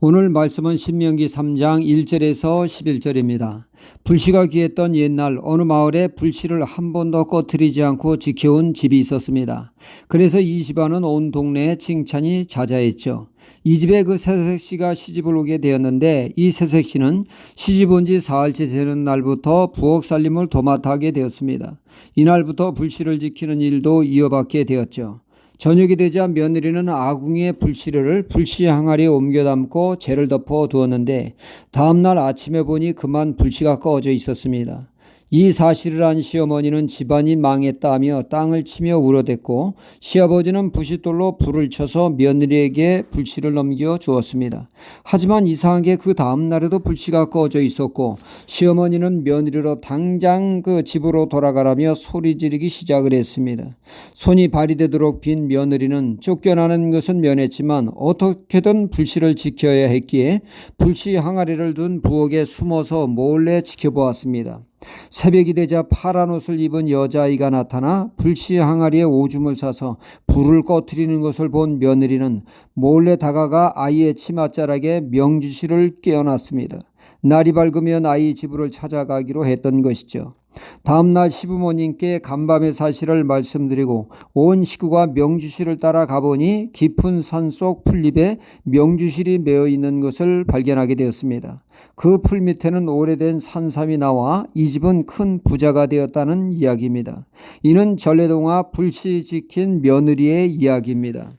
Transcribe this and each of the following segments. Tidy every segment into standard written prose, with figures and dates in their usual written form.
오늘 말씀은 신명기 3장 1절에서 11절입니다. 불씨가 귀했던 옛날 어느 마을에 불씨를 한 번도 꺼뜨리지 않고 지켜온 집이 있었습니다. 그래서 이 집안은 온 동네에 칭찬이 자자했죠. 이 집에 그 새색시가 시집을 오게 되었는데, 이 새색시는 시집 온 지 사흘째 되는 날부터 부엌 살림을 도맡아 하게 되었습니다. 이날부터 불씨를 지키는 일도 이어받게 되었죠. 저녁이 되자 며느리는 아궁이의 불씨를 불씨 항아리에 옮겨 담고 재를 덮어 두었는데, 다음날 아침에 보니 그만 불씨가 꺼져 있었습니다. 이 사실을 안 시어머니는 집안이 망했다며 땅을 치며 울어댔고, 시아버지는 부싯돌로 불을 쳐서 며느리에게 불씨를 넘겨 주었습니다. 하지만 이상한 게 그 다음 날에도 불씨가 꺼져 있었고, 시어머니는 며느리로 당장 그 집으로 돌아가라며 소리 지르기 시작을 했습니다. 손이 발이 되도록 빈 며느리는 쫓겨나는 것은 면했지만 어떻게든 불씨를 지켜야 했기에 불씨 항아리를 둔 부엌에 숨어서 몰래 지켜보았습니다. 새벽이 되자 파란 옷을 입은 여자아이가 나타나 불씨 항아리에 오줌을 싸서 불을 꺼뜨리는 것을 본 며느리는 몰래 다가가 아이의 치맛자락에 명주씨를 깨어났습니다. 날이 밝으면 아이 집으로 찾아가기로 했던 것이죠. 다음날 시부모님께 간밤의 사실을 말씀드리고 온 식구가 명주실을 따라 가보니 깊은 산속 풀잎에 명주실이 메어 있는 것을 발견하게 되었습니다. 그 풀 밑에는 오래된 산삼이 나와 이 집은 큰 부자가 되었다는 이야기입니다. 이는 전래동화 불씨 지킨 며느리의 이야기입니다.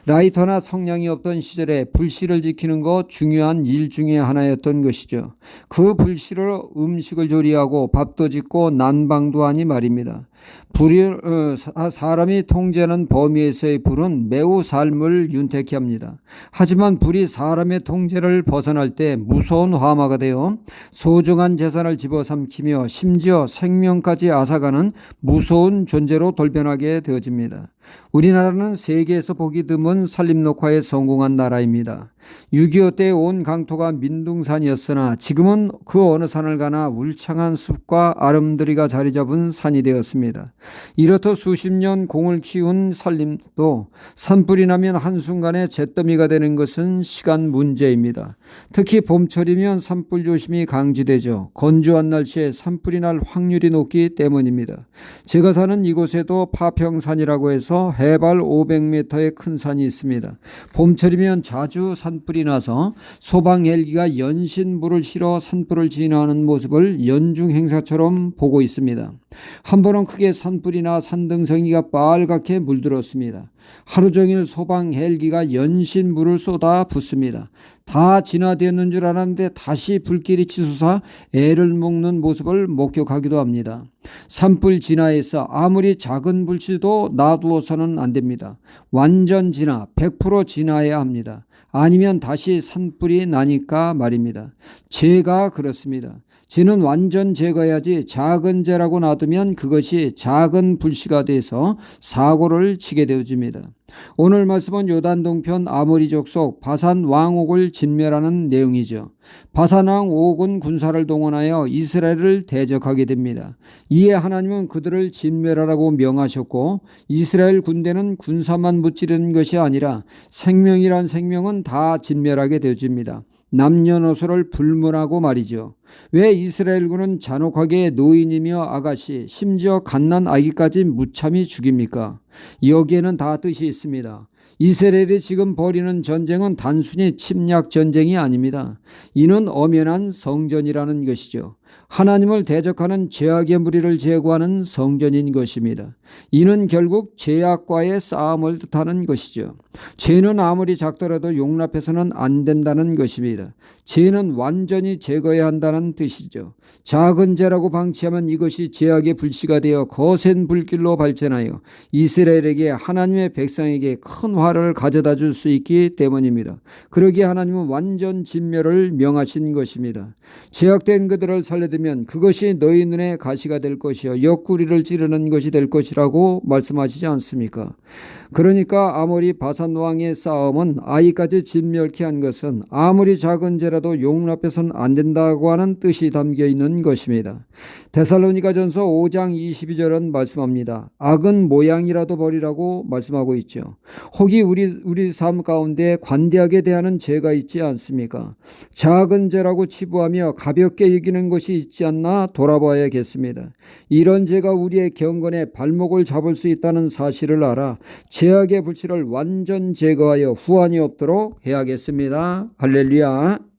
라이터나 성냥이 없던 시절에 불씨를 지키는 것 중요한 일 중에 하나였던 것이죠. 그 불씨로 음식을 조리하고 밥도 짓고 난방도 하니 말입니다. 사람이 통제하는 범위에서의 불은 매우 삶을 윤택케 합니다. 하지만 불이 사람의 통제를 벗어날 때 무서운 화마가 되어 소중한 재산을 집어삼키며 심지어 생명까지 앗아가는 무서운 존재로 돌변하게 되어집니다. 우리나라는 세계에서 보기 드문 산림녹화에 성공한 나라입니다. 6.25 때 온 강토가 민둥산이었으나 지금은 그 어느 산을 가나 울창한 숲과 아름드리가 자리 잡은 산이 되었습니다. 이렇듯 수십 년 공을 키운 산림도 산불이 나면 한순간에 잿더미가 되는 것은 시간 문제입니다. 특히 봄철이면 산불 조심이 강조되죠. 건조한 날씨에 산불이 날 확률이 높기 때문입니다. 제가 사는 이곳에도 파평산이라고 해서 해발 500m의 큰 산이 있습니다. 봄철이면 자주 산불이 나서 소방 헬기가 연신불을 실어 산불을 진화하는 모습을 연중 행사처럼 보고 있습니다. 한 번은 크게 산불이 나 산등성이가 빨갛게 물들었습니다. 하루 종일 소방 헬기가 연신불을 쏟아 붓습니다. 다 진화되었는 줄 알았는데 다시 불길이 치솟아 애를 먹는 모습을 목격하기도 합니다. 산불 진화에서 아무리 작은 불씨도 놔두어서는 안 됩니다. 완전 진화, 100% 진화해야 합니다. 아니면 다시 산불이 나니까 말입니다. 재가 그렇습니다. 재는 완전 제거해야지 작은 재라고 놔두면 그것이 작은 불씨가 돼서 사고를 치게 되어집니다. 오늘 말씀은 요단동편 아모리 족속 바산 왕 옥을 진멸하는 내용이죠. 바산 왕 옥은 군사를 동원하여 이스라엘을 대적하게 됩니다. 이에 하나님은 그들을 진멸하라고 명하셨고, 이스라엘 군대는 군사만 무찌르는 것이 아니라 생명이란 생명은 다 진멸하게 되어집니다. 남녀노소를 불문하고 말이죠. 왜 이스라엘군은 잔혹하게 노인이며 아가씨, 심지어 갓난 아기까지 무참히 죽입니까? 여기에는 다 뜻이 있습니다. 이스라엘이 지금 벌이는 전쟁은 단순히 침략 전쟁이 아닙니다. 이는 엄연한 성전이라는 것이죠. 하나님을 대적하는 죄악의 무리를 제거하는 성전인 것입니다. 이는 결국 죄악과의 싸움을 뜻하는 것이죠. 죄는 아무리 작더라도 용납해서는 안 된다는 것입니다. 죄는 완전히 제거해야 한다는 뜻이죠. 작은 죄라고 방치하면 이것이 죄악의 불씨가 되어 거센 불길로 발전하여 이스라엘에게, 하나님의 백성에게 큰 화를 가져다 줄 수 있기 때문입니다. 그러기에 하나님은 완전 진멸을 명하신 것입니다. 죄악된 그들을 살려 달래두면 그것이 너희 눈에 가시가 될 것이요 옆구리를 찌르는 것이 될 것이라고 말씀하시지 않습니까? 그러니까 아모리 바산 왕의 싸움은 아이까지 진멸케 한 것은 아무리 작은 죄라도 용납해서는 안 된다고 하는 뜻이 담겨 있는 것입니다. 데살로니가전서 5장 22절은 말씀합니다. 악은 모양이라도 버리라고 말씀하고 있죠. 혹이 우리 삶 가운데 관대하게 대하는 죄가 있지 않습니까? 작은 죄라고 치부하며 가볍게 여기는 것이 있지 않나 돌아봐야겠습니다. 이런 죄가 우리의 경건에 발목을 잡을 수 있다는 사실을 알아 죄악의 불씨를 완전 제거하여 후환이 없도록 해야겠습니다. 할렐루야.